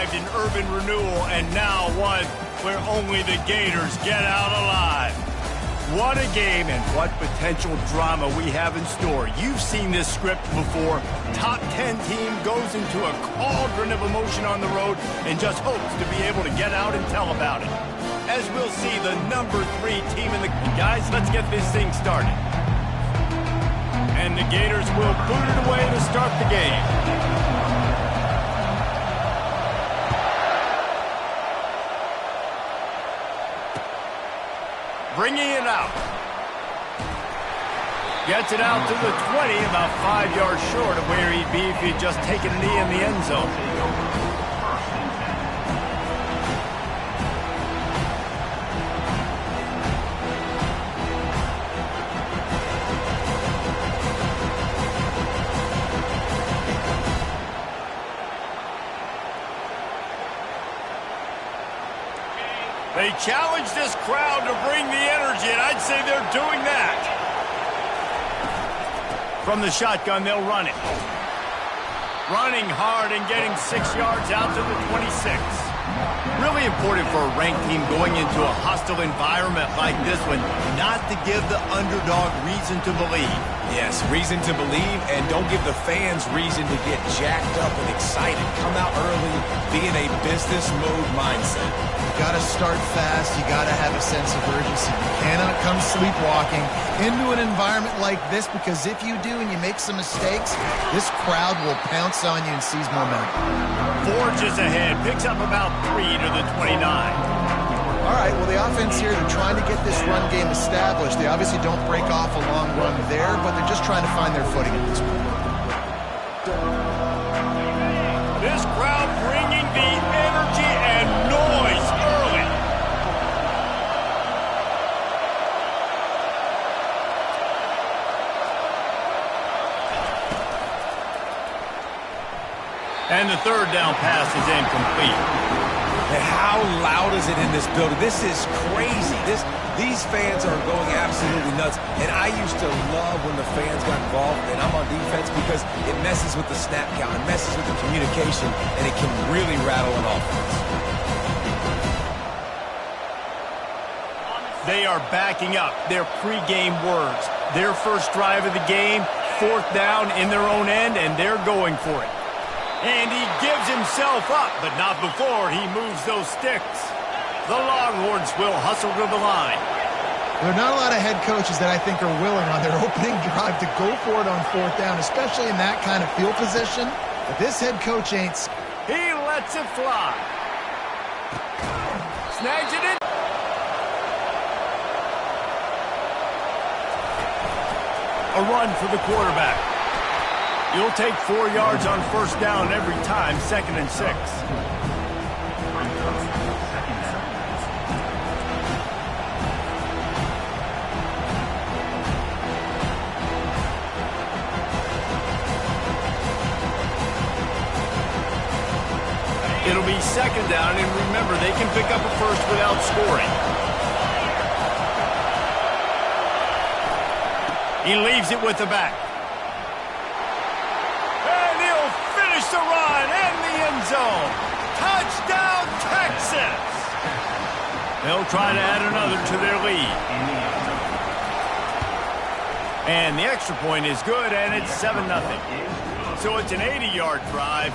survived an urban renewal and now one where only the Gators get out alive. What a game and what potential drama we have in store. You've seen this script before. Top 10 team goes into a cauldron of emotion on the road and just hopes to be able to get out and tell about it. As we'll see, the number 3 team in the... Guys, let's get this thing started. And the Gators will boot it away to start the game. Bringing it out. Gets it out to the 20, about 5 yards short of where he'd be if he'd just taken a knee in the end zone. They challenge this crowd to bring the energy, and I'd say they're doing that. From the shotgun, they'll run it. Running hard and getting 6 yards out to the 26. Really important for a ranked team going into a hostile environment like this one, not to give the underdog reason to believe. Yes, reason to believe, and don't give the fans reason to get jacked up and excited. Come out early, be in a business mode mindset. You got to start fast. You got to have a sense of urgency. You cannot come sleepwalking into an environment like this, because if you do and you make some mistakes, this crowd will pounce on you and seize momentum. Forges ahead, picks up about 3 to the 29. All right, well, the offense here, they're trying to get this run game established. They obviously don't break off a long run there, but they're just trying to find their footing at this point. This crowd bringing the energy and noise early. And the third down pass is incomplete. And how loud is it in this building? This is crazy. These fans are going absolutely nuts. And I used to love when the fans got involved, and I'm on defense, because it messes with the snap count, it messes with the communication, and it can really rattle an offense. They are backing up their pregame words. Their first drive of the game, 4th down in their own end, and they're going for it. And he gives himself up, but not before he moves those sticks. The Longhorns will hustle to the line. There are not a lot of head coaches that I think are willing on their opening drive to go for it on 4th down, especially in that kind of field position. But this head coach ain't. He lets it fly. Snags it in. A run for the quarterback. You'll take 4 yards on 1st down every time, 2nd and 6. It'll be 2nd down, and remember, they can pick up a first without scoring. He leaves it with the back. The run and the end zone. Touchdown, Texas! They'll try to add another to their lead. And the extra point is good, and it's 7-0. So it's an 80-yard drive,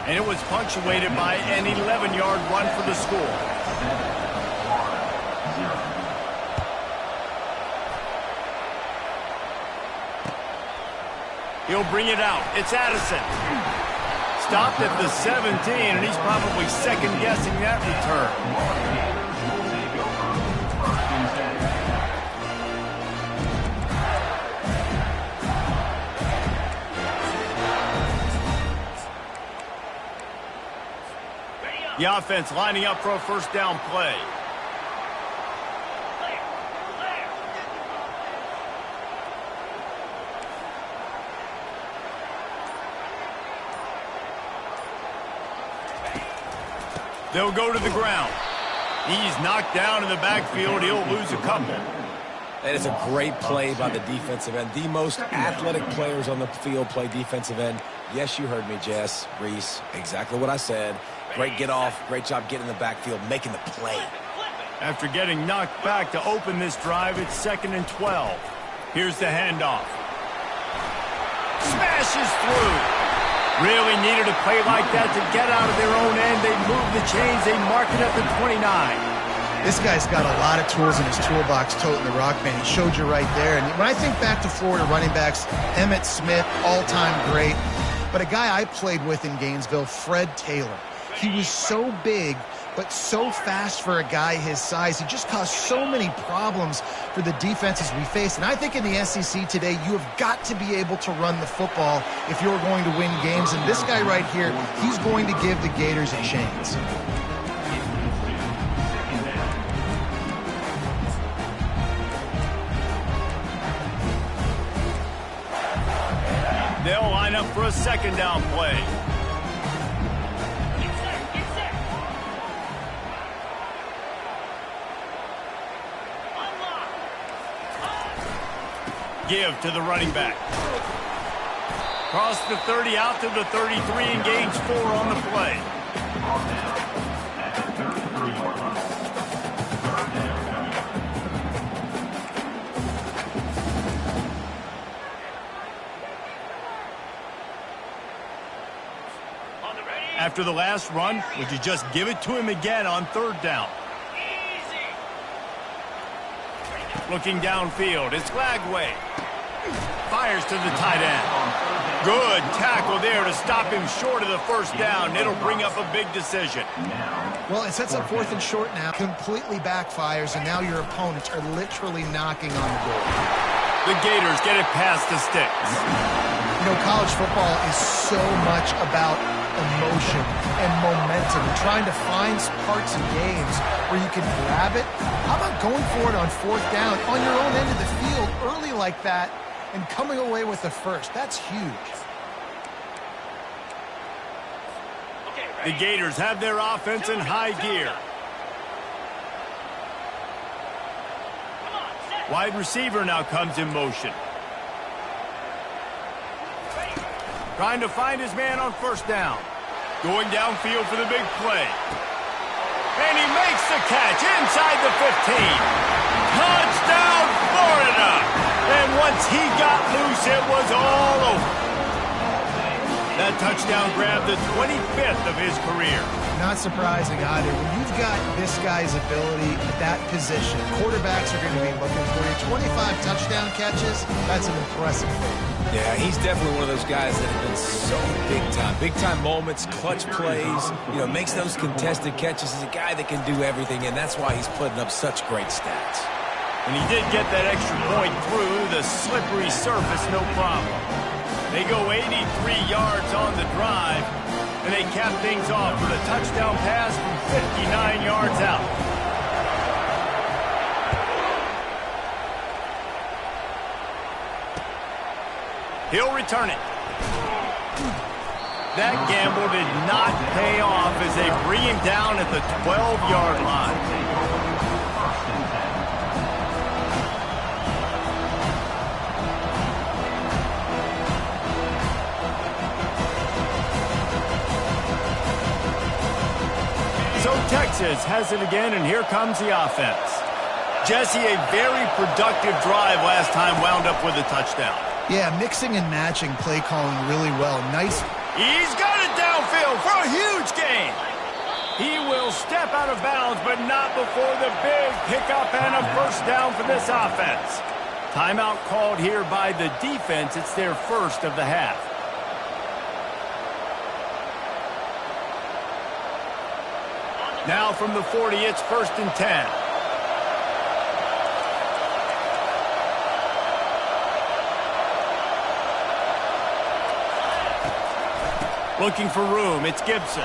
and it was punctuated by an 11-yard run for the score. He'll bring it out. It's Addison. Stopped at the 17, and he's probably second-guessing that return. The offense lining up for a 1st down play. They'll go to the ground. He's knocked down in the backfield. He'll lose a couple. That is a great play by the defensive end. The most athletic players on the field play defensive end. Yes, you heard me, Jess, Reese, exactly what I said. Great get off. Great job getting in the backfield, making the play. After getting knocked back to open this drive, it's 2nd and 12. Here's the handoff. Smashes through. Really needed a play like that to get out of their own end. They move the chains. They mark it at the 29. This guy's got a lot of tools in his toolbox toting the rock, man. He showed you right there. And when I think back to Florida running backs, Emmitt Smith, all-time great. But a guy I played with in Gainesville, Fred Taylor. He was so big, but so fast for a guy his size. He just caused so many problems for the defenses we faced. And I think in the SEC today, you have got to be able to run the football if you're going to win games. And this guy right here, he's going to give the Gators a chance. They'll line up for a 2nd down play. Give to the running back. Cross the 30 out to the 33 and gains 4 on the play. After the last run, would you just give it to him again on 3rd down? Looking downfield, it's Lagway. Fires to the tight end. Good tackle there to stop him short of the 1st down. It'll bring up a big decision. Well, it sets up 4th and short now. Completely backfires, and now your opponents are literally knocking on the door. The Gators get it past the sticks. You know, college football is so much about emotion and momentum and trying to find parts of games where you can grab it. How about going for it on 4th down on your own end of the field early like that and coming away with the 1st? That's huge. The Gators have their offense in high gear. Wide receiver now comes in motion. Trying to find his man on 1st down. Going downfield for the big play. And he makes the catch inside the 15. Touchdown, Florida! And once he got loose, it was all over. That touchdown grabbed the 25th of his career. Not surprising either. When you've got this guy's ability at that position, quarterbacks are going to be looking for you. 25 touchdown catches, that's an impressive thing. Yeah, he's definitely one of those guys that have been so big time. Big time moments, clutch plays, you know, makes those contested catches. He's a guy that can do everything, and that's why he's putting up such great stats. And he did get that extra point through the slippery surface, no problem. They go 83 yards on the drive, and they cap things off with a touchdown pass from 59 yards out. He'll return it. That gamble did not pay off as they bring him down at the 12-yard line. So Texas has it again, and here comes the offense. Jesse, a very productive drive last time wound up with a touchdown. Yeah, mixing and matching play calling really well. Nice. He's got it downfield for a huge gain. He will step out of bounds, but not before the big pickup and a 1st down for this offense. Timeout called here by the defense. It's their 1st of the half. Now from the 40, it's 1st and 10. Looking for room, it's Gibson.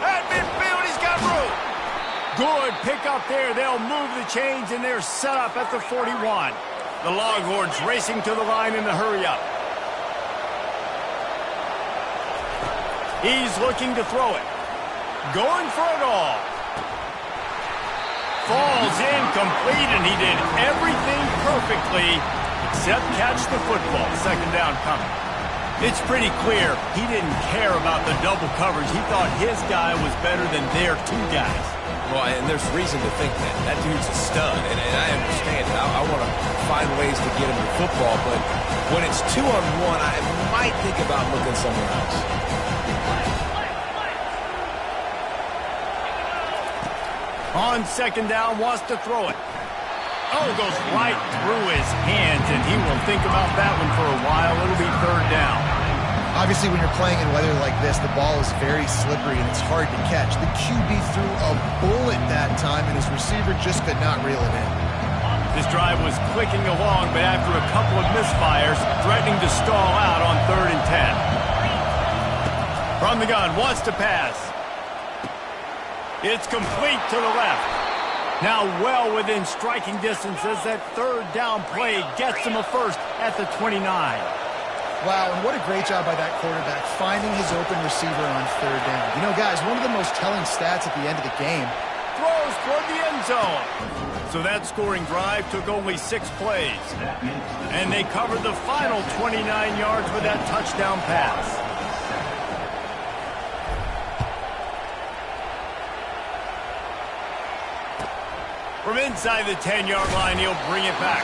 At midfield, he's got room. Good pick up there. They'll move the chains, and they're set up at the 41. The Longhorns racing to the line in the hurry-up. He's looking to throw it. Going for it all. Falls incomplete, and he did everything perfectly except catch the football. 2nd down coming. It's pretty clear he didn't care about the double coverage. He thought his guy was better than their two guys. Well, and there's reason to think that. That dude's a stud, and I understand it. I want to find ways to get him to football, but when it's 2-on-1, I might think about looking somewhere else. On second down, wants to throw it. Oh, goes right through his hands, and he will think about that one for a while. It'll be third down. Obviously, when you're playing in weather like this, the ball is very slippery, and it's hard to catch. The QB threw a bullet that time, and his receiver just could not reel it in. This drive was clicking along, but after a couple of misfires, threatening to stall out on 3rd and 10. From the gun, wants to pass. It's complete to the left. Now well within striking distance as that third down play gets him a first at the 29. Wow, and what a great job by that quarterback, finding his open receiver on 3rd down. You know, guys, one of the most telling stats at the end of the game. Throws toward the end zone. So that scoring drive took only 6 plays. And they covered the final 29 yards with that touchdown pass. From inside the 10-yard line, he'll bring it back.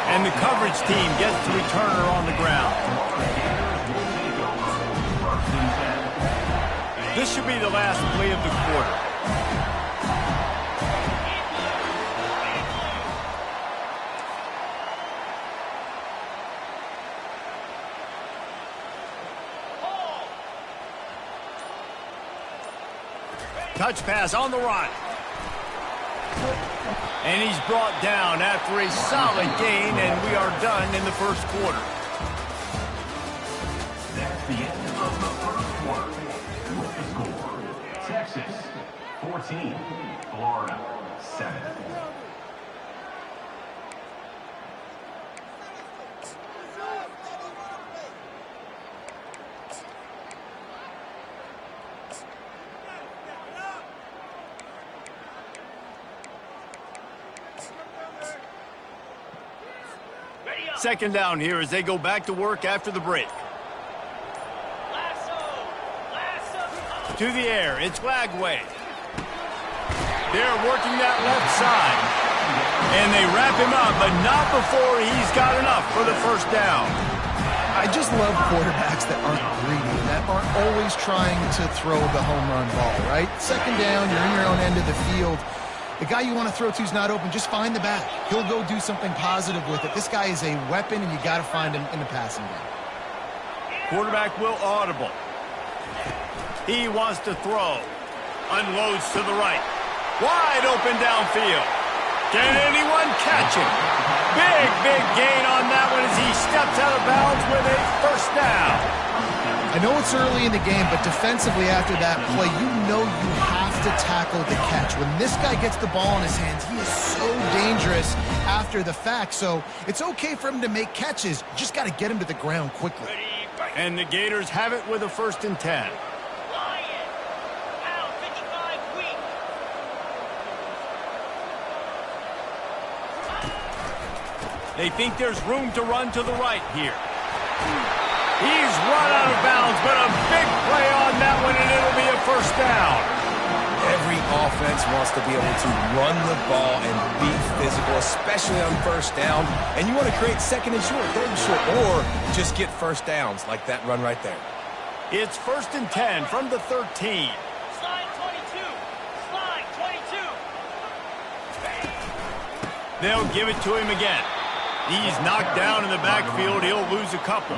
And the coverage team gets the returner on the ground. This should be the last play of the quarter. Touch pass on the run. And he's brought down after a solid gain, and we are done in the first quarter. That's the end of the first quarter. With the score, Texas 14, Florida 7. Second down here as they go back to work after the break. To the air, it's Lagway. They're working that left side. And they wrap him up, but not before he's got enough for the first down. I just love quarterbacks that aren't greedy, that aren't always trying to throw the home run ball, right? Second down, you're in your own end of the field. The guy you want to throw to is not open. Just find the back. He'll go do something positive with it. This guy is a weapon, and you got to find him in the passing game. Quarterback will audible. He wants to throw. Unloads to the right. Wide open downfield. Can anyone catch him? Big gain on that one as he steps out of bounds with a first down. I know it's early in the game, but defensively after that play, you know you have to tackle the catch. When this guy gets the ball in his hands, he is so dangerous after the fact. So it's okay for him to make catches. Just got to get him to the ground quickly. And the Gators have it with a 1st and 10. They think there's room to run to the right here. He's run out of bounds, but a big play on that one, and it'll be a first down. Every offense wants to be able to run the ball and be physical, especially on first down. And you want to create 2nd and short, 3rd and short, or just get first downs like that run right there. It's 1st and 10 from the 13. Slide 22. Slide 22. They'll give it to him again. He's knocked down in the backfield. He'll lose a couple.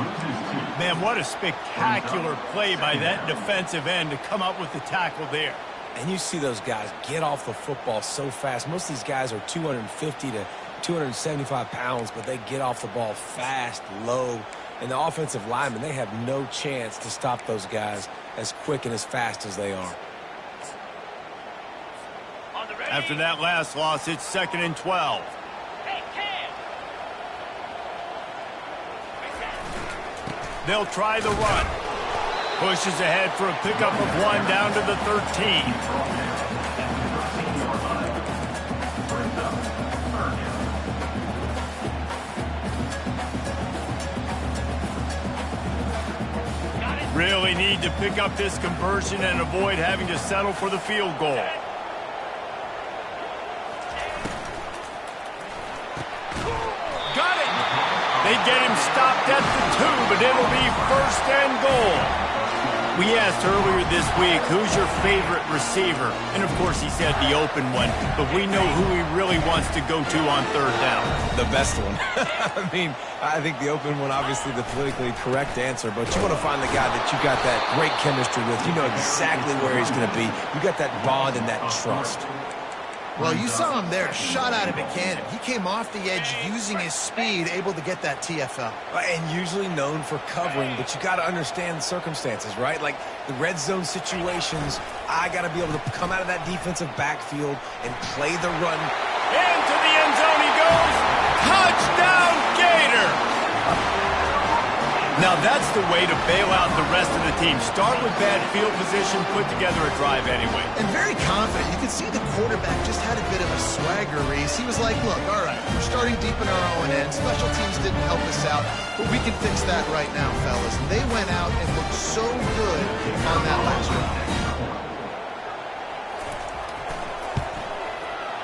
Man, what a spectacular play by that defensive end to come up with the tackle there. And you see those guys get off the football so fast. Most of these guys are 250 to 275 pounds, but they get off the ball fast, low. And the offensive linemen, they have no chance to stop those guys as quick and as fast as they are. After that last loss, it's 2nd and 12. They'll try the run. Pushes ahead for a pickup of 1 down to the 13. really need to pick up this conversion and avoid having to settle for the field goal. Got it! They get him stopped at the 2, but it'll be 1st and goal. We asked earlier this week, who's your favorite receiver? And, of course, he said the open one, but we know who he really wants to go to on 3rd down. The best one. I mean, I think the open one, obviously the politically correct answer, but you want to find the guy that you got that great chemistry with. You know exactly where he's going to be. You got that bond and that trust. Well, you saw him there, shot out of a cannon. He came off the edge using his speed, able to get that TFL. And usually known for covering, but you got to understand the circumstances, right? Like the red zone situations, I got to be able to come out of that defensive backfield and play the run. Into the end zone he goes. Touchdown, Gator! Now that's the way to bail out the rest of the team. Start with bad field position, put together a drive anyway. And very confident. You could see the quarterback just had a bit of a swagger, Reese. He was like, look, all right, we're starting deep in our own end. Special teams didn't help us out, but we can fix that right now, fellas. And they went out and looked so good on that last drive.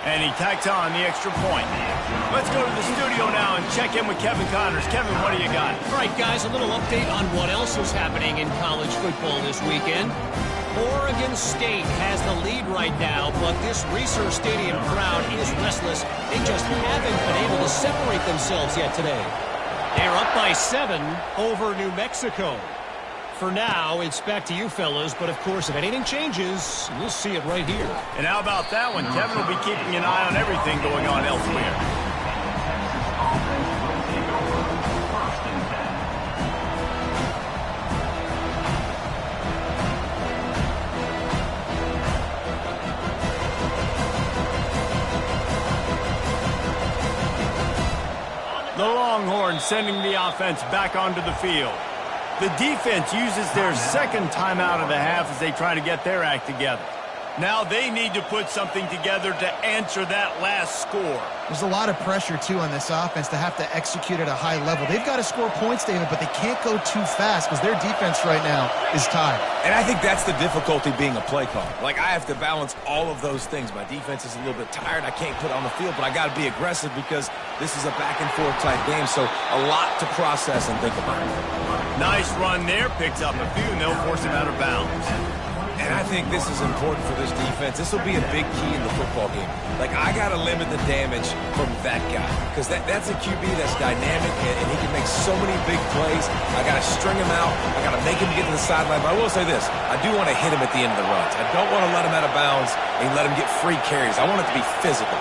And he tacked on the extra point. Let's go to the studio now and check in with Kevin Connors. Kevin, what do you got? All right, guys, a little update on what else is happening in college football this weekend. Oregon State has the lead right now, but this Reser Stadium crowd is restless. They just haven't been able to separate themselves yet today. They're up by 7 over New Mexico. For now, it's back to you fellas, but of course, if anything changes, we'll see it right here. And how about that one? Kevin will be keeping an eye on everything going on elsewhere. The Longhorns sending the offense back onto the field. The defense uses their second timeout of the half as they try to get their act together. Now they need to put something together to answer that last score. There's a lot of pressure, too, on this offense to have to execute at a high level. They've got to score points, David, but they can't go too fast because their defense right now is tired. And I think that's the difficulty being a play caller. Like, I have to balance all of those things. My defense is a little bit tired. I can't put it on the field, but I got to be aggressive because this is a back-and-forth type game, so a lot to process and think about. Nice run there. Picks up a few, and they'll force him out of bounds. And I think this is important for this defense. This will be a big key in the football game. Like, I got to limit the damage from that guy because that's a QB that's dynamic, and he can make so many big plays. I got to string him out. I got to make him get to the sideline. But I will say this. I do want to hit him at the end of the runs. I don't want to let him out of bounds and let him get free carries. I want it to be physical.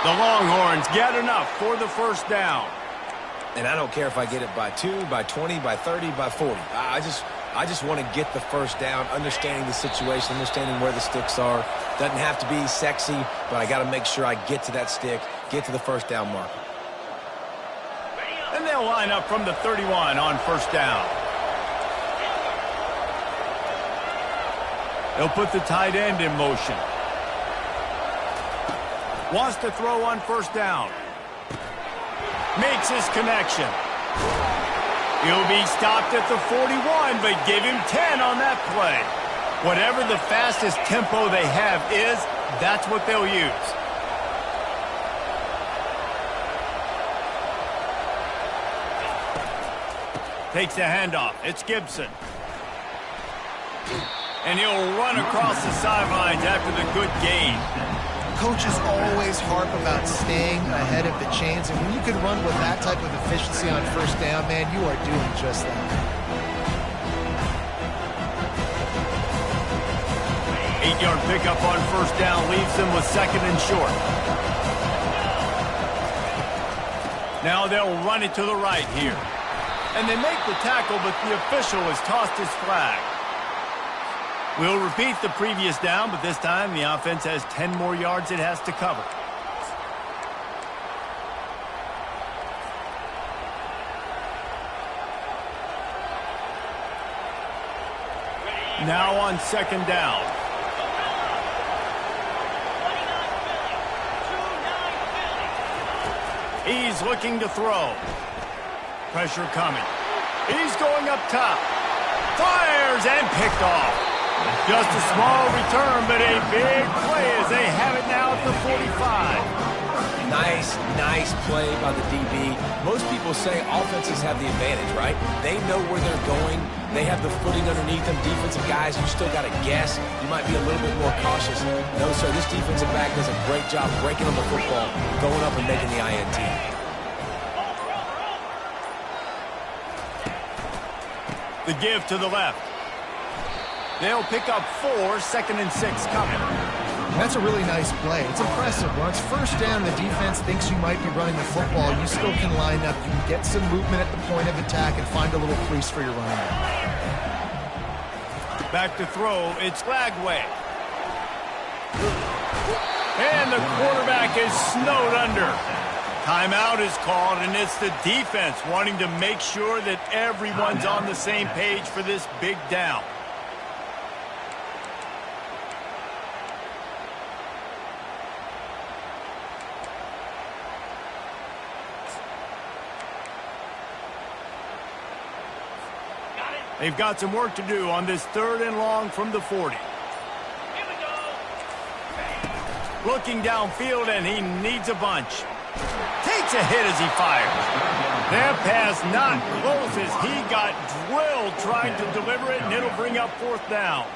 The Longhorns get enough for the 1st down. And I don't care if I get it by 2, by 20, by 30, by 40. I just want to get the 1st down, understanding the situation, understanding where the sticks are. Doesn't have to be sexy, but I got to make sure I get to that stick, get to the 1st down marker. And they'll line up from the 31 on 1st down. They'll put the tight end in motion. Wants to throw on 1st down. Makes his connection. He'll be stopped at the 41, but give him 10 on that play. Whatever the fastest tempo they have is, that's what they'll use. Takes the handoff. It's Gibson. And he'll run across the sidelines after the good gain. Coaches always harp about staying ahead of the chains, and when you can run with that type of efficiency on 1st down, man, you are doing just that. 8-yard pickup on 1st down leaves them with 2nd and short. Now they'll run it to the right here. And they make the tackle, but the official has tossed his flag. We'll repeat the previous down, but this time the offense has 10 more yards it has to cover. Now on 2nd down. He's looking to throw. Pressure coming. He's going up top. Fires and picked off. Just a small return, but a big play as they have it now at the 45. Nice play by the DB. Most people say offenses have the advantage, right? They know where they're going. They have the footing underneath them. Defensive guys, you still got to guess. You might be a little bit more cautious. No, sir, this defensive back does a great job breaking on the football, going up and making the INT. The give to the left. They'll pick up 4, 2nd and 6 coming. That's a really nice play. It's impressive. When it's first down, the defense thinks you might be running the football. You still can line up. You can get some movement at the point of attack and find a little crease for your running back. Back to throw. It's layaway. And the quarterback is snowed under. Timeout is called, and it's the defense wanting to make sure that everyone's on the same page for this big down. They've got some work to do on this 3rd and long from the 40. Here we go. Looking downfield, and he needs a bunch. Takes a hit as he fires. That pass not close as he got drilled trying to deliver it, and it'll bring up 4th down.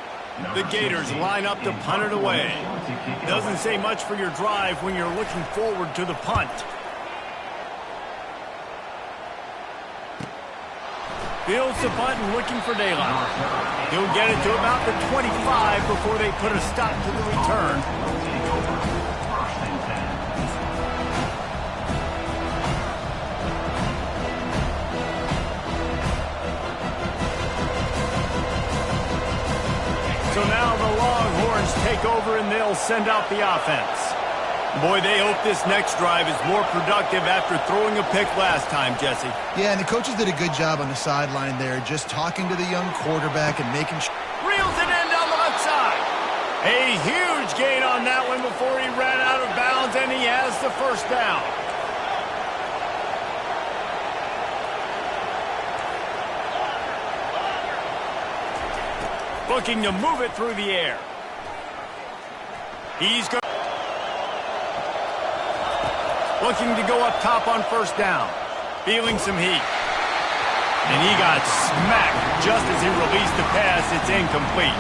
The Gators line up to punt it away. Doesn't say much for your drive when you're looking forward to the punt. Fields the punt and looking for daylight. He'll get it to about the 25 before they put a stop to the return. So now the Longhorns take over and they'll send out the offense. Boy, they hope this next drive is more productive after throwing a pick last time, Jesse. Yeah, and the coaches did a good job on the sideline there, just talking to the young quarterback and making sure. Reels it in down the left side. A huge gain on that one before he ran out of bounds, and he has the 1st down. Looking to move it through the air. He's going. Looking to go up top on 1st down. Feeling some heat. And he got smacked just as he released the pass. It's incomplete.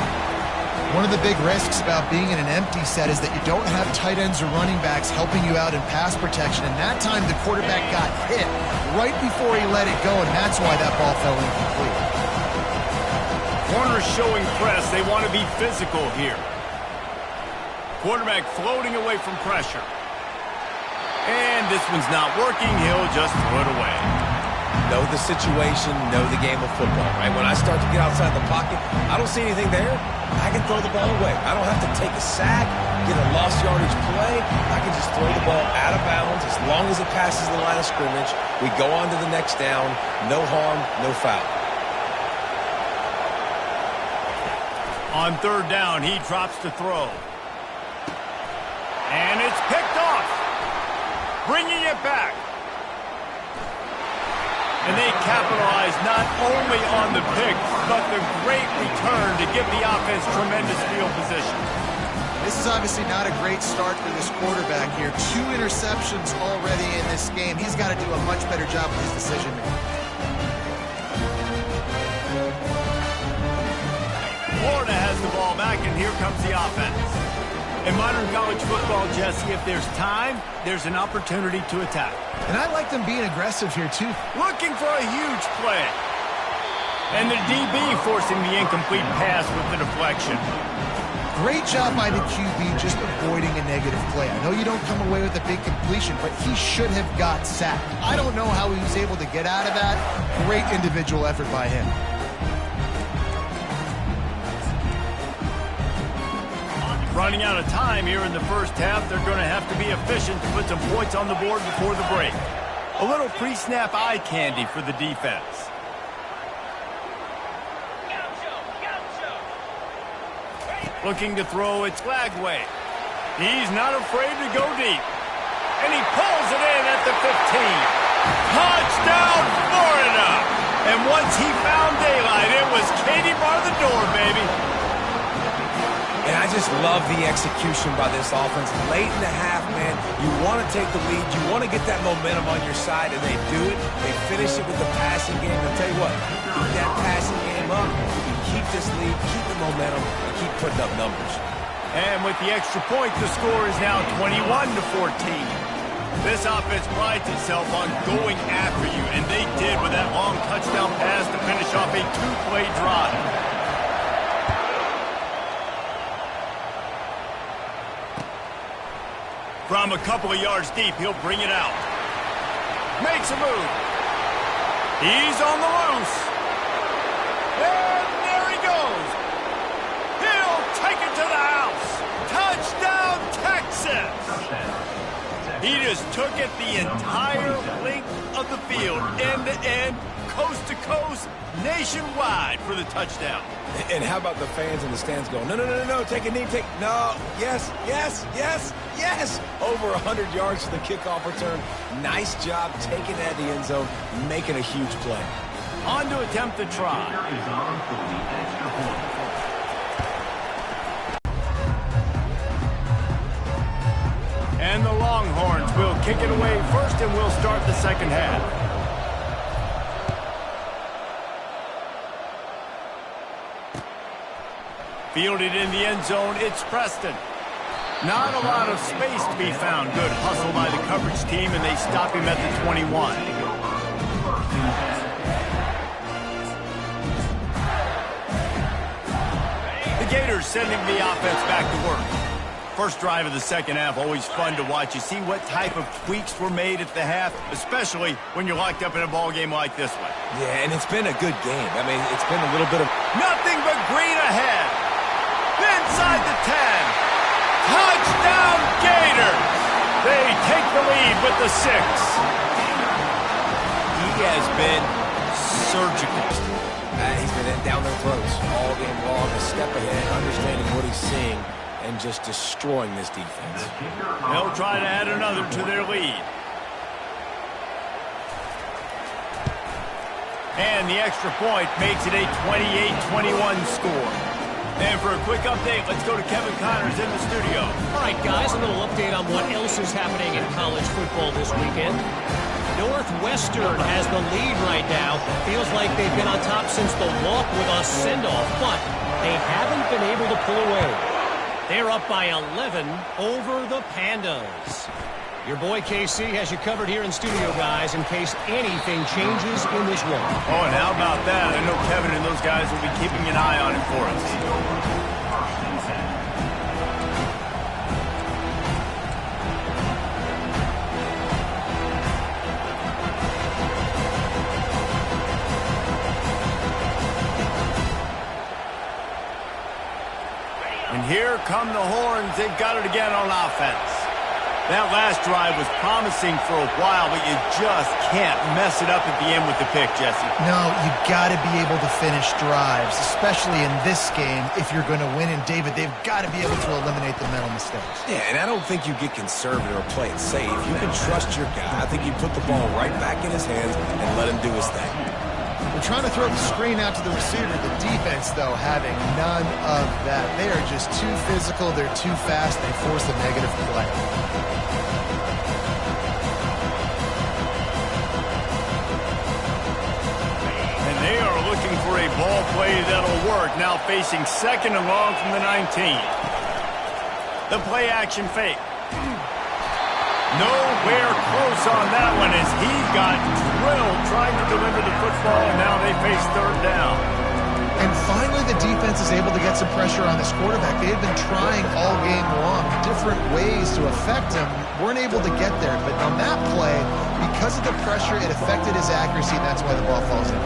One of the big risks about being in an empty set is that you don't have tight ends or running backs helping you out in pass protection. And that time the quarterback got hit right before he let it go, and that's why that ball fell incomplete. Corners showing press. They want to be physical here. Quarterback floating away from pressure. And this one's not working. He'll just throw it away. Know the situation, know the game of football, right? When I start to get outside the pocket, I don't see anything there. I can throw the ball away. I don't have to take a sack, get a lost yardage play. I can just throw the ball out of bounds as long as it passes the line of scrimmage. We go on to the next down. No harm, no foul. On 3rd down, he drops to throw. And it's picked off. Bringing it back. And they capitalize not only on the pick, but the great return to give the offense tremendous field position. This is obviously not a great start for this quarterback here. 2 interceptions already in this game. He's got to do a much better job with his decision-making. Florida has the ball back, and here comes the offense. In modern college football, Jesse, if there's time, there's an opportunity to attack. And I like them being aggressive here, too. Looking for a huge play. And the DB forcing the incomplete pass with the deflection. Great job by the QB just avoiding a negative play. I know you don't come away with a big completion, but he should have got sacked. I don't know how he was able to get out of that. Great individual effort by him. Running out of time here in the 1st half. They're going to have to be efficient to put some points on the board before the break. A little pre-snap eye candy for the defense. Looking to throw, it's Lagway. He's not afraid to go deep. and he pulls it in at the 15. Touchdown, Florida! And once he found daylight, it was Katie bar the door, baby. And I just love the execution by this offense. Late in the half, man, you want to take the lead. You want to get that momentum on your side, and they do it. They finish it with the passing game. I'll tell you what, keep that passing game up. You keep this lead, keep the momentum, and keep putting up numbers. And with the extra point, the score is now 21-14. This offense prides itself on going after you, and they did with that long touchdown pass to finish off a two-play drive. From a couple of yards deep, he'll bring it out. Makes a move. He's on the loose. And there he goes. He'll take it to the house. Touchdown, Texas. He just took it the entire length of the field, end to end, coast to coast, nationwide for the touchdown. And how about the fans in the stands going, no, no, no, no, no, take a knee, no, yes, yes, yes, yes. Over 100 yards for the kickoff return. Nice job taking that to the end zone, making a huge play. On to attempt the try. Is on for the extra point. And the Longhorns will kick it away first, and we'll start the second half. Fielded in the end zone, it's Preston. Not a lot of space to be found. Good hustle by the coverage team, and they stop him at the 21. The Gators sending the offense back to work. First drive of the second half, always fun to watch. You see what type of tweaks were made at the half, especially when you're locked up in a ball game like this one. Yeah, and it's been a good game. I mean, it's been a little bit of... Nothing but green ahead. Inside the 10. Touchdown, Gators. They take the lead with the 6. He has been surgical. He's been down their throats all game long, a step ahead, understanding what he's seeing, and just destroying this defense. They'll try to add another to their lead. And the extra point makes it a 28-21 score. And for a quick update, let's go to Kevin Connors in the studio. All right, guys, a little update on what else is happening in college football this weekend. Northwestern has the lead right now. Feels like they've been on top since the walk with a send-off, but they haven't been able to pull away. They're up by 11 over the Pandas. Your boy KC has you covered here in studio, guys, in case anything changes in this one. Oh, and how about that? I know Kevin and those guys will be keeping an eye on it for us. And here come the Horns. They've got it again on offense. That last drive was promising for a while, but you just can't mess it up at the end with the pick, Jesse. No, you got to be able to finish drives, especially in this game if you're going to win. And, David, they've got to be able to eliminate the mental mistakes. Yeah, and I don't think you get conservative or play it safe. You can trust your guy. I think you put the ball right back in his hands and let him do his thing. We're trying to throw the screen out to the receiver. The defense, though, having none of that. They are just too physical. They're too fast. They force a negative play. And they are looking for a ball play that'll work. Now facing second and long from the 19. The play action fake. Nowhere close on that one as he got drilled trying to deliver the football, and now they face third down. And finally the defense is able to get some pressure on this quarterback. They had been trying all game long different ways to affect him, weren't able to get there. But on that play, because of the pressure, it affected his accuracy, and that's why the ball falls in.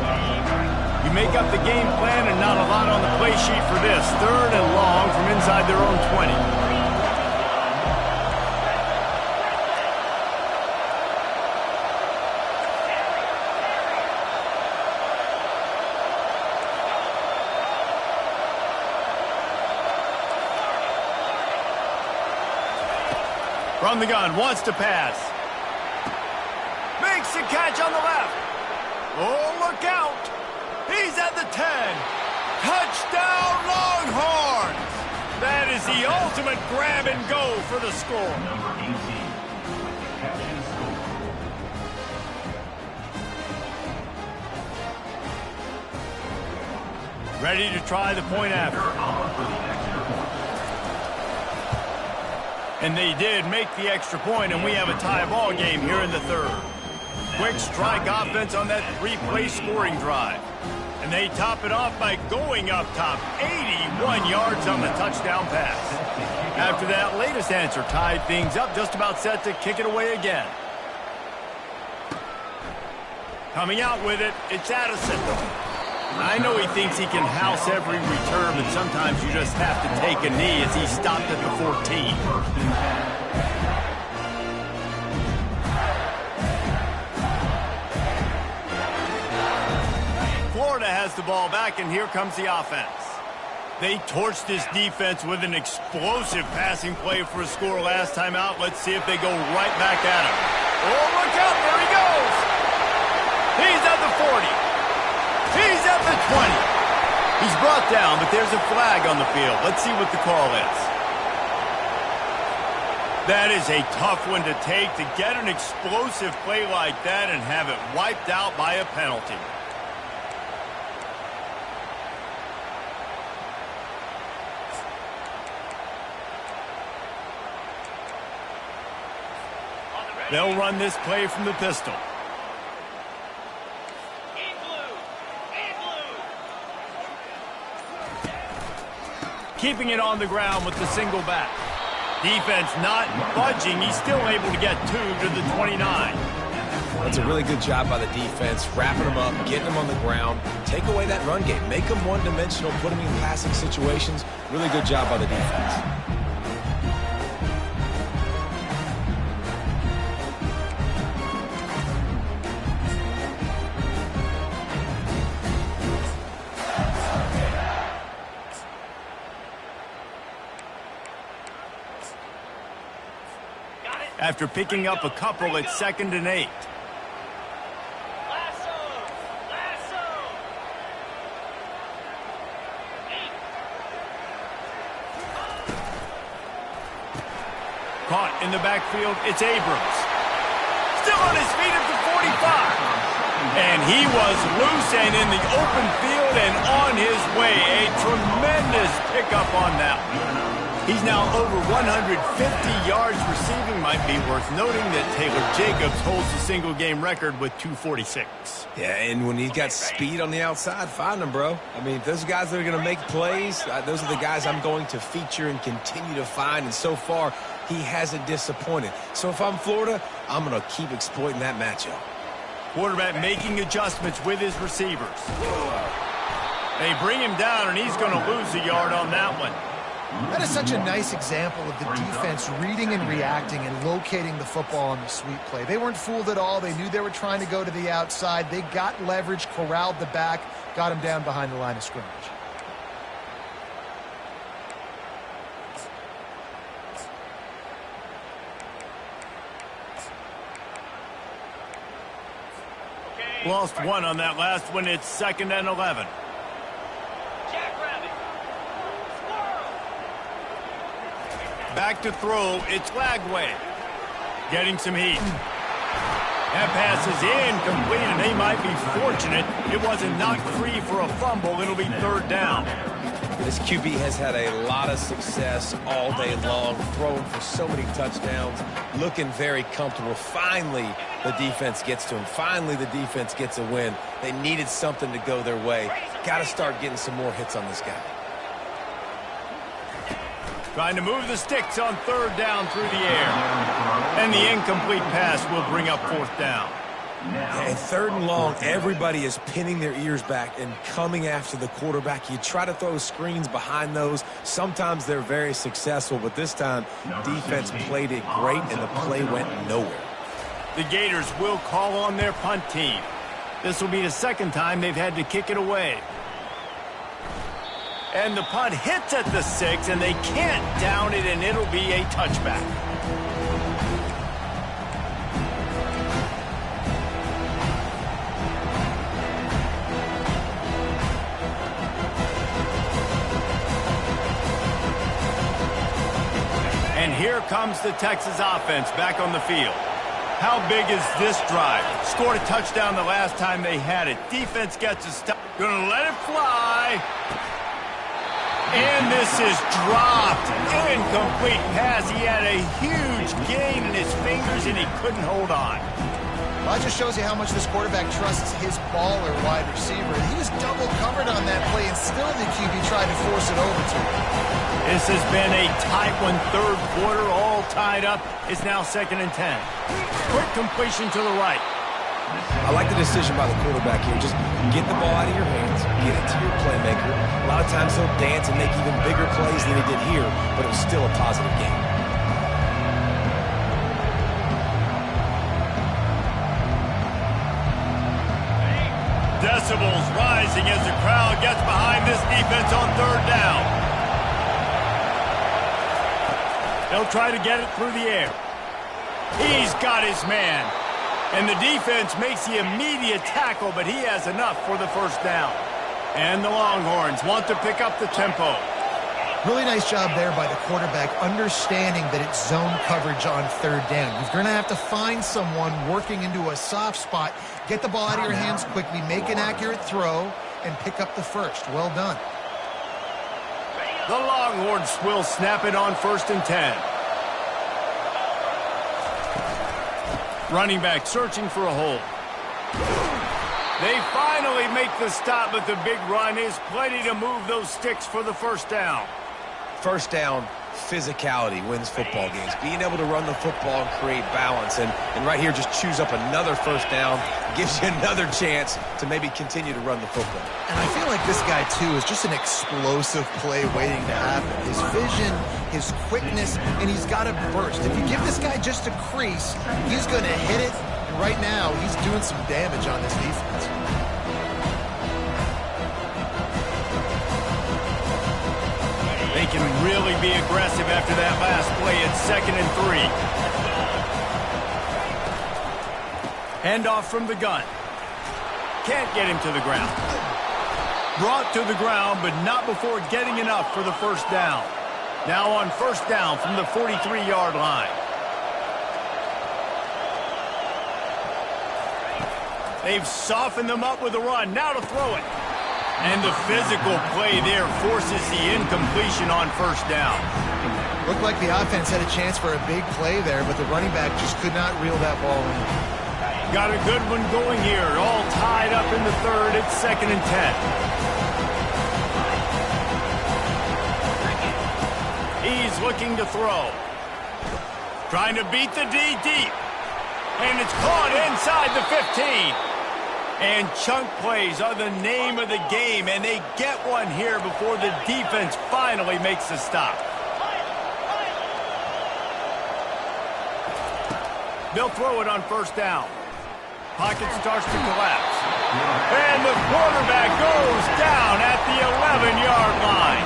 You make up the game plan and not a lot on the play sheet for this. Third and long from inside their own 20. From the gun, wants to pass. Makes the catch on the left. Oh, look out. He's at the 10. Touchdown, Longhorns. That is the ultimate grab and go for the score. Number 18. Catch and score. Ready to try the point after. For the extra point. And they did make the extra point, and we have a tie ball game here in the third. Quick strike offense on that three-play scoring drive. And they top it off by going up top, 81 yards on the touchdown pass. After that latest answer tied things up, just about set to kick it away again. Coming out with it, it's Addison. I know he thinks he can house every return, but sometimes you just have to take a knee as he stopped at the 14. Florida has the ball back, and here comes the offense. They torched this defense with an explosive passing play for a score last time out. Let's see if they go right back at him. Oh, look out, there he goes. He's at the 40. He's at the 20. He's brought down, but there's a flag on the field. Let's see what the call is. That is a tough one to take, to get an explosive play like that and have it wiped out by a penalty. They'll run this play from the pistol. Keeping it on the ground with the single back. Defense not budging. He's still able to get 2 to the 29. That's a really good job by the defense, wrapping them up, getting them on the ground. Take away that run game. Make them one-dimensional, put them in passing situations. Really good job by the defense. After picking up a couple, it's 2nd and 8. Caught in the backfield, it's Abrams. Still on his feet at the 45. And he was loose and in the open field and on his way. A tremendous pickup on that one. He's now over 150 yards receiving. Might be worth noting that Taylor Jacobs holds the single-game record with 246. Yeah, and when he's got speed on the outside, find him, bro. I mean, those guys that are going to make plays, those are the guys I'm going to feature and continue to find. And so far, he hasn't disappointed. So if I'm Florida, I'm going to keep exploiting that matchup. Quarterback making adjustments with his receivers. They bring him down, and he's going to lose a yard on that one. That is such a nice example of the defense reading and reacting and locating the football on the sweep play. They weren't fooled at all. They knew they were trying to go to the outside. They got leverage, corralled the back, got him down behind the line of scrimmage. Lost one on that last one. It's 2nd and 11. Back to throw, it's Lagway. Getting some heat. That pass is incomplete, and they might be fortunate it wasn't knocked free for a fumble. It'll be 3rd down. This QB has had a lot of success all day long, throwing for so many touchdowns, looking very comfortable. Finally, the defense gets to him. Finally, the defense gets a win. They needed something to go their way. Got to start getting some more hits on this guy. Trying to move the sticks on 3rd down through the air. And the incomplete pass will bring up 4th down. And 3rd and long, everybody is pinning their ears back and coming after the quarterback. You try to throw screens behind those. Sometimes they're very successful, but this time, defense played it great, and the play went nowhere. The Gators will call on their punt team. This will be the 2nd time they've had to kick it away. And the punt hits at the 6, and they can't down it, and it'll be a touchback. And here comes the Texas offense back on the field. How big is this drive? Scored a touchdown the last time they had it. Defense gets a stop. Gonna let it fly. And this is dropped. Incomplete pass. He had a huge gain in his fingers, and he couldn't hold on. Well, that just shows you how much this quarterback trusts his baller wide receiver. He was double covered on that play, and still the QB tried to force it over to him. This has been a tight one. Third quarter, all tied up. It's now 2nd and 10. Quick completion to the right. I like the decision by the quarterback here. Just get the ball out of your hands, get it to your playmaker. A lot of times he'll dance and make even bigger plays than he did here, but it was still a positive game. Decibels rising as the crowd gets behind this defense on 3rd down. They'll try to get it through the air. He's got his man. And the defense makes the immediate tackle, but he has enough for the 1st down. And the Longhorns want to pick up the tempo. Really nice job there by the quarterback, understanding that it's zone coverage on 3rd down. You're going to have to find someone working into a soft spot, get the ball out of your hands quickly, make an accurate throw, and pick up the 1st. Well done. The Longhorns will snap it on 1st and 10. Running back searching for a hole. They finally make the stop, but the big run is plenty to move those sticks for the 1st down. 1st down, physicality wins football games. Being able to run the football and create balance. And right here, just choose up another 1st down. Gives you another chance to maybe continue to run the football. And I feel like this guy, too, is just an explosive play waiting to happen. His vision, his quickness, and he's got a burst. If you give this guy just a crease, he's going to hit it. And right now, he's doing some damage on this defense. They can really be aggressive after that last play. It's 2nd and 3. Handoff from the gun. Can't get him to the ground. Brought to the ground, but not before getting enough for the 1st down. Now on 1st down from the 43-yard line. They've softened them up with a run. Now to throw it. And the physical play there forces the incompletion on 1st down. Looked like the offense had a chance for a big play there, but the running back just could not reel that ball in. Got a good one going here. All tied up in the 3rd. It's 2nd and 10. He's looking to throw. Trying to beat the D deep. And it's caught inside the 15. And chunk plays are the name of the game, and they get one here before the defense finally makes the stop. They'll throw it on 1st down. Pocket starts to collapse. And the quarterback goes down at the 11-yard line.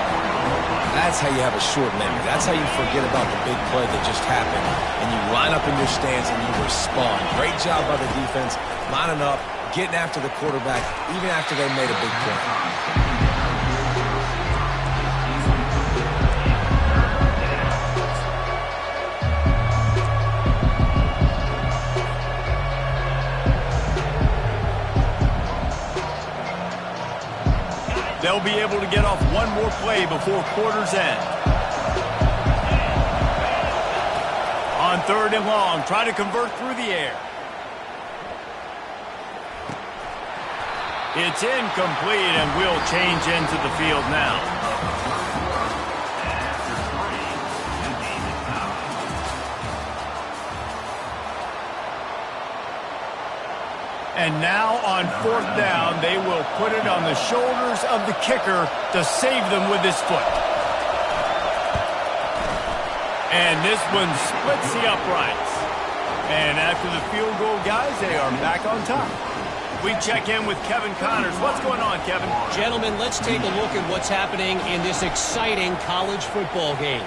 That's how you have a short memory. That's how you forget about the big play that just happened, and you line up in your stance and you respond. Great job by the defense, lining up, getting after the quarterback, even after they made a big play. They'll be able to get off one more play before quarter's end. On 3rd and long, try to convert through the air. It's incomplete, and we'll change into the field now. And now on 4th down, they will put it on the shoulders of the kicker to save them with his foot. And this one splits the uprights. And after the field goal, guys, they are back on top. We check in with Kevin Connors. What's going on, Kevin? Gentlemen, let's take a look at what's happening in this exciting college football game.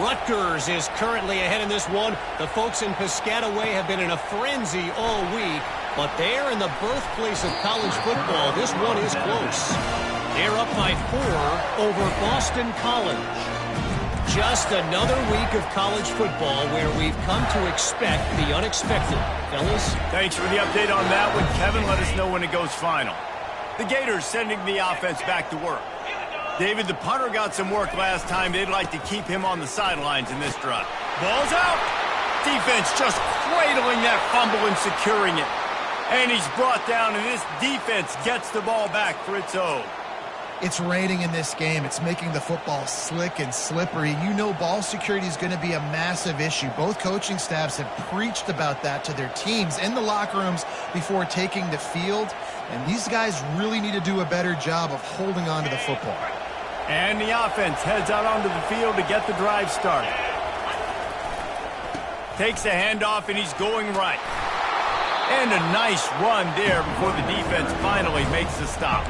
Rutgers is currently ahead in this one. The folks in Piscataway have been in a frenzy all week, but there in the birthplace of college football, this one is close. They're up by 4 over Boston College. just another week of college football where we've come to expect the unexpected. Fellas? Thanks for the update on that one, Kevin. Let us know when it goes final. The Gators sending the offense back to work. David, the punter got some work last time. They'd like to keep him on the sidelines in this drive. Ball's out. Defense just cradling that fumble and securing it. And he's brought down, and this defense gets the ball back for its own. It's raining in this game. It's making the football slick and slippery. You know ball security is going to be a massive issue. Both coaching staffs have preached about that to their teams in the locker rooms before taking the field. And these guys really need to do a better job of holding on to the football. And the offense heads out onto the field to get the drive started. Takes a handoff, and he's going right. And a nice run there before the defense finally makes the stop.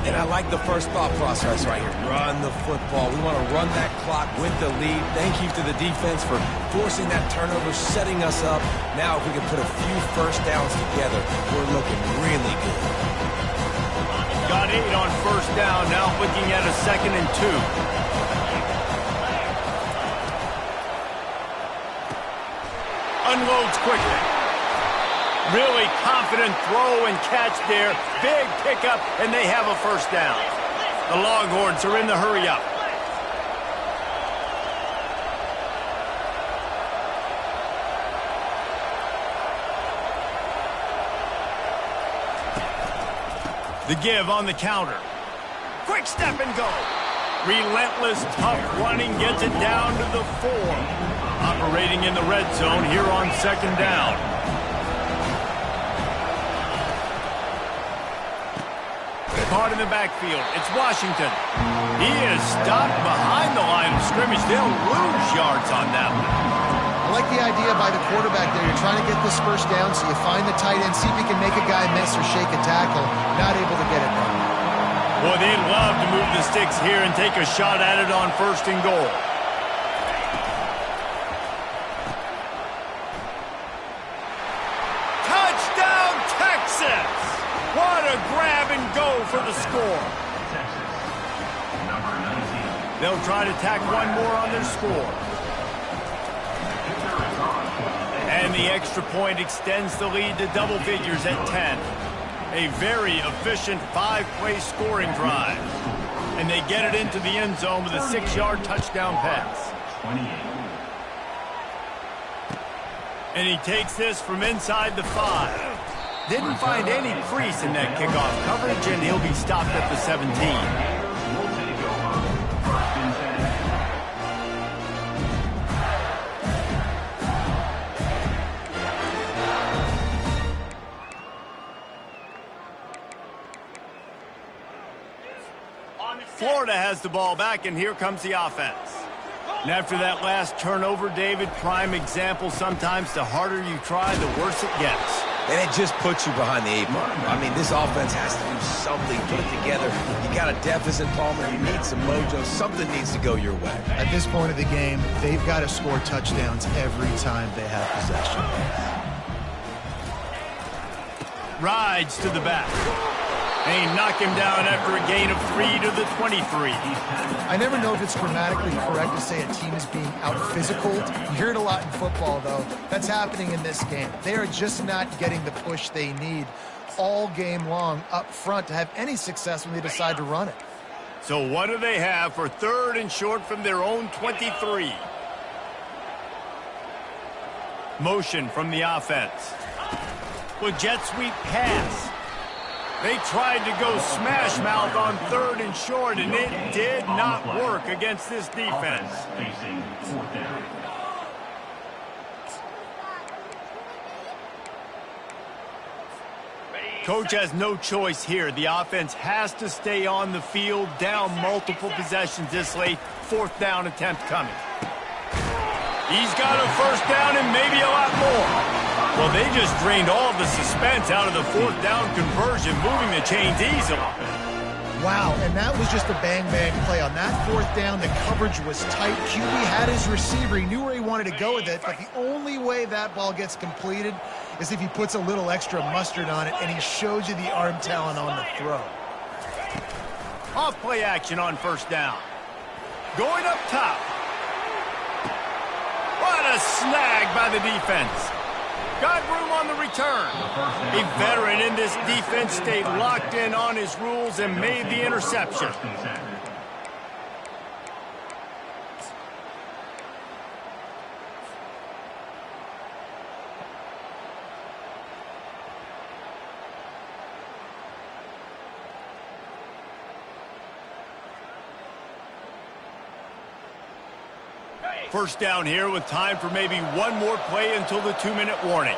And I like the first thought process right here. Run the football. We want to run that clock with the lead. Thank you to the defense for forcing that turnover, setting us up. Now if we can put a few first downs together, we're looking really good. Got 8 on first down. Now looking at a 2nd and 2. Unloads quickly. Really confident throw and catch there. Big pickup, and they have a first down. The Longhorns are in the hurry-up. The give on the counter. Quick step and go. Relentless, tough running gets it down to the 4. Operating in the red zone here on 2nd down. Caught in the backfield. It's Washington. He is stopped behind the line of scrimmage. They'll lose yards on that one. I like the idea by the quarterback there. You're trying to get this first down, so you find the tight end, see if he can make a guy miss or shake a tackle. Not able to get it done. Boy, they'd love to move the sticks here and take a shot at it on 1st and goal. Touchdown, Texas! What a grab and go for the score. Texas, number 19. They'll try to tack one more on their score. And the extra point extends the lead to double figures at 10. A very efficient 5-play scoring drive. And they get it into the end zone with a 6-yard touchdown pass. 28. And he takes this from inside the 5. Didn't find any crease in that kickoff coverage, and he'll be stopped at the 17. Will take over 1st and 10. Florida has the ball back, and here comes the offense. And after that last turnover, David, prime example, sometimes the harder you try, the worse it gets. And it just puts you behind the 8 ball. I mean, this offense has to do something, put it together. You got a deficit, Palmer. You need some mojo. Something needs to go your way. At this point of the game, they've got to score touchdowns every time they have possession. Rides to the back. They knock him down after a gain of 3 to the 23. I never know if it's grammatically correct to say a team is being out-physical. You hear it a lot in football, though. That's happening in this game. They are just not getting the push they need all game long up front to have any success when they decide to run it. So what do they have for 3rd and short from their own 23? Motion from the offense. With jet sweep pass. They tried to go smash mouth on 3rd and short, and it did not work against this defense. Facing 4th down. Coach has no choice here. The offense has to stay on the field, down multiple possessions this late. 4th down attempt coming. He's got a first down and maybe a lot more. Well, they just drained all the suspense out of the 4th down conversion, moving the chains easily. Wow, and that was just a bang-bang play. On that 4th down, the coverage was tight. QB had his receiver. He knew where he wanted to go with it, but the only way that ball gets completed is if he puts a little extra mustard on it, and he shows you the arm talent on the throw. Off play action on 1st down. Going up top. snagged by the defense. Got room on the return. A veteran in this defense stayed locked in on his rules and made the interception. First down here with time for maybe one more play until the 2-minute warning.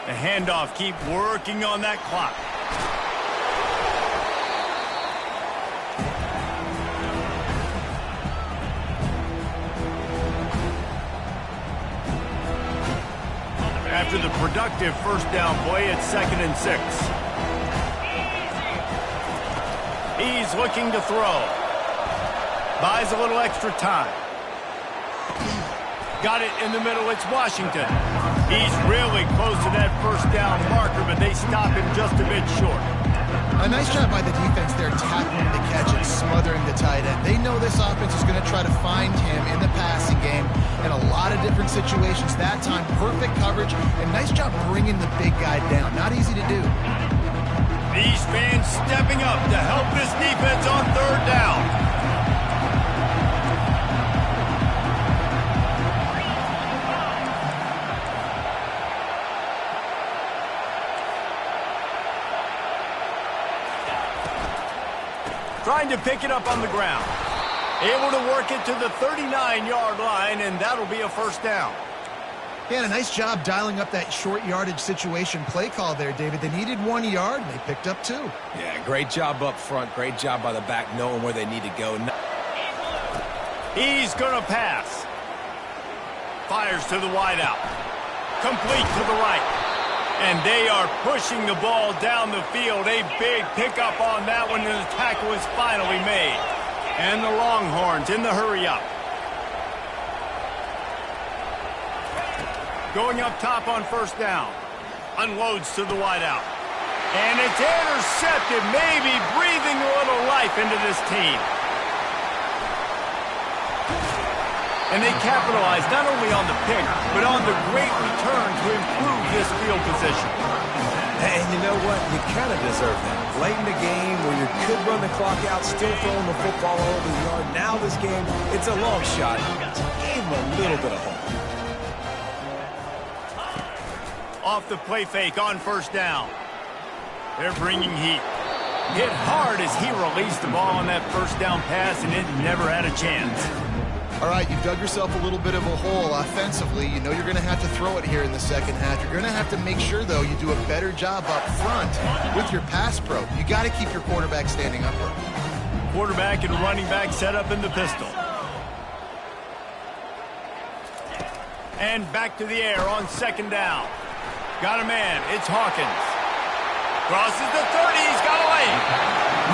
The handoff, keep working on that clock. After the productive first down play, it's 2nd and 6. He's looking to throw. Buys a little extra time. Got it in the middle. It's Washington. He's really close to that first down marker, but they stop him just a bit short. A nice job by the defense there, tackling the catch and smothering the tight end. They know this offense is going to try to find him in the passing game in a lot of different situations. That time, perfect coverage, and nice job bringing the big guy down. Not easy to do. These fans stepping up to help this defense on 3rd down. Trying to pick it up on the ground. Able to work it to the 39-yard line, and that'll be a first down. Yeah, and a nice job dialing up that short yardage situation play call there, David. They needed 1 yard, and they picked up 2. Yeah, great job up front. Great job by the back knowing where they need to go. He's going to pass. Fires to the wideout. Complete to the right. And they are pushing the ball down the field. A big pickup on that one, and the tackle is finally made. And the Longhorns in the hurry-up. Going up top on first down. Unloads to the wideout. And it's intercepted, maybe breathing a little life into this team. And they capitalize not only on the pick, but on the great return to improve this field position. And you know what? You kind of deserve that. Late in the game where you could run the clock out, still throwing the football all over the yard. Now this game, it's a long shot. Gave him a little bit of hope. Off the play fake on first down. They're bringing heat. Hit hard as he released the ball on that first down pass, and it never had a chance. All right, you've dug yourself a little bit of a hole offensively. You know you're going to have to throw it here in the second half. You're going to have to make sure, though, you do a better job up front with your pass pro. You got to keep your quarterback standing upright. Quarterback and running back set up in the pistol. And back to the air on second down. Got a man. It's Hawkins. Crosses the 30. He's got a lane.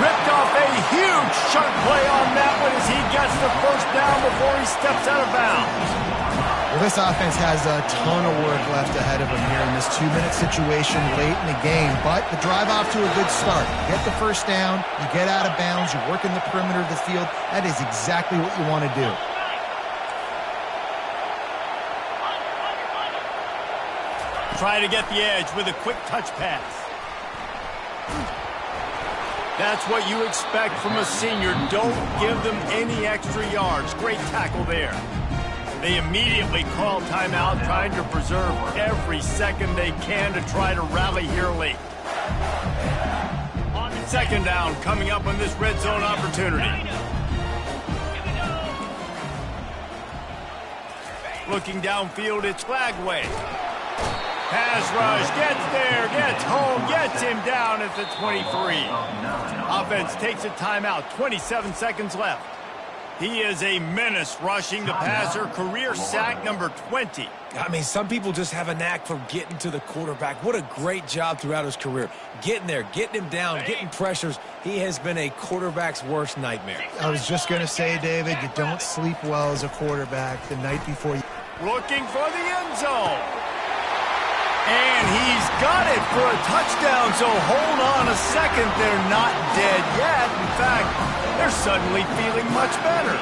Ripped off a huge chunk play on that one as he gets the first down before he steps out of bounds. Well, this offense has a ton of work left ahead of them here in this 2-minute situation late in the game, but the drive off to a good start. You get the first down, you get out of bounds, you work in the perimeter of the field. That is exactly what you want to do. Try to get the edge with a quick touch pass. That's what you expect from a senior. Don't give them any extra yards. Great tackle there. They immediately call timeout, trying to preserve every second they can to try to rally here late. Second down coming up on this red zone opportunity. Looking downfield, it's Lagway. Pass rush, gets there, gets home, gets him down at the 23. Offense takes a timeout, 27 seconds left. He is a menace rushing the passer, career sack number 20. I mean, some people just have a knack for getting to the quarterback. What a great job throughout his career. Getting there, getting him down, getting pressures. He has been a quarterback's worst nightmare. I was just going to say, David, you don't sleep well as a quarterback the night before you... Looking for the end zone. And he's got it for a touchdown, so hold on a second. They're not dead yet. In fact, they're suddenly feeling much better.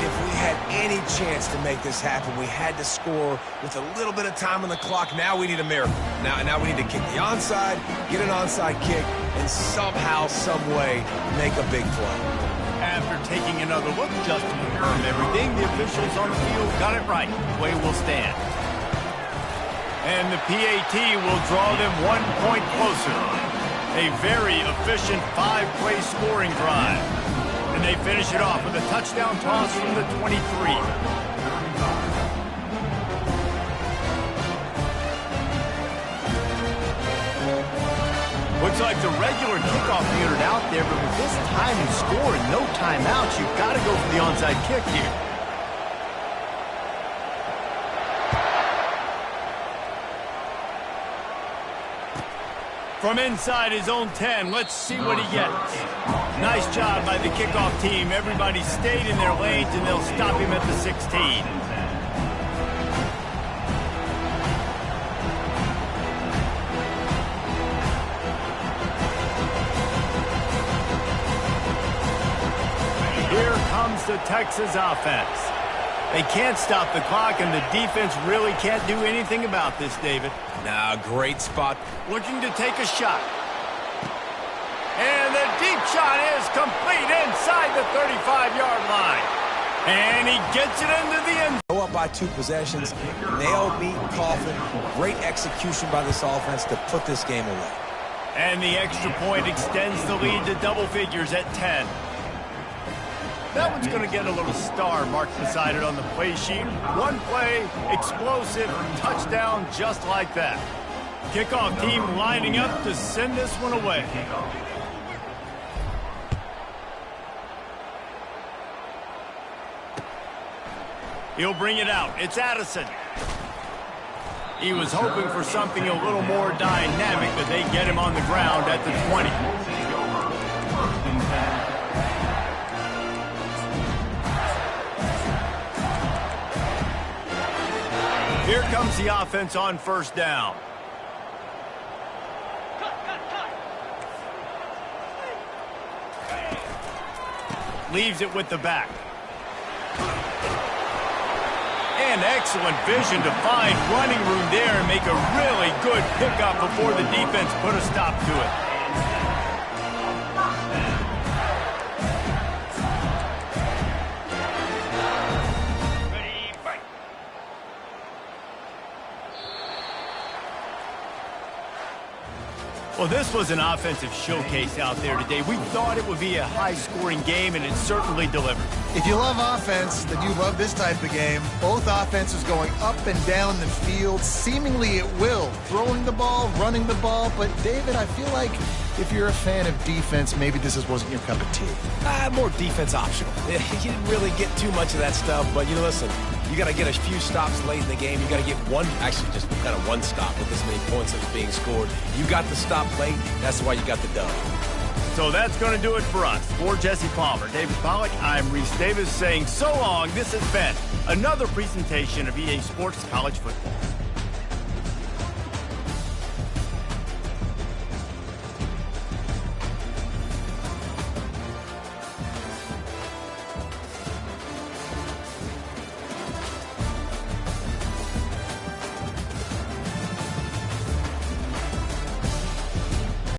if we had any chance to make this happen, we had to score with a little bit of time on the clock. Now we need a miracle. Now we need to kick the onside, get an onside kick, and somehow, some way, make a big play. After taking another look just to confirm everything, the officials on the field got it right. Play will stand. And the PAT will draw them 1 point closer. A very efficient 5-play scoring drive. And they finish it off with a touchdown toss from the 23. Looks like the regular kickoff unit out there, but with this time and score and no timeouts, you've got to go for the onside kick here. From inside his own 10, let's see what he gets. Nice job by the kickoff team. Everybody stayed in their lanes, and they'll stop him at the 16. Here comes the Texas offense. They can't stop the clock, and the defense really can't do anything about this, David. Nah, great spot. Looking to take a shot. And the deep shot is complete inside the 35-yard line. And he gets it into the end. Go up by 2 possessions. Nail, beat, coffin. Great execution by this offense to put this game away. And the extra point extends the lead to double figures at 10. That one's going to get a little star marked beside it on the play sheet. One play, explosive, touchdown just like that. Kickoff team lining up to send this one away. He'll bring it out. It's Addison. He was hoping for something a little more dynamic, but they get him on the ground at the 20. Here comes the offense on first down. Leaves it with the back. And excellent vision to find running room there and make a really good pickup before the defense put a stop to it. Well, this was an offensive showcase out there today. We thought it would be a high-scoring game, and it certainly delivered. If you love offense, then you love this type of game. Both offenses going up and down the field, seemingly at will. Throwing the ball, running the ball. But, David, I feel like if you're a fan of defense, maybe this wasn't your cup of tea. More defense optional. You didn't really get too much of that stuff, but, listen, you got to get a few stops late in the game. You got to get one stop with this many points that was being scored. You got the stop late. That's why you got the dub. So that's going to do it for us. For Jesse Palmer, David Pollack, I'm Reese Davis saying so long. This has been another presentation of EA Sports College Football.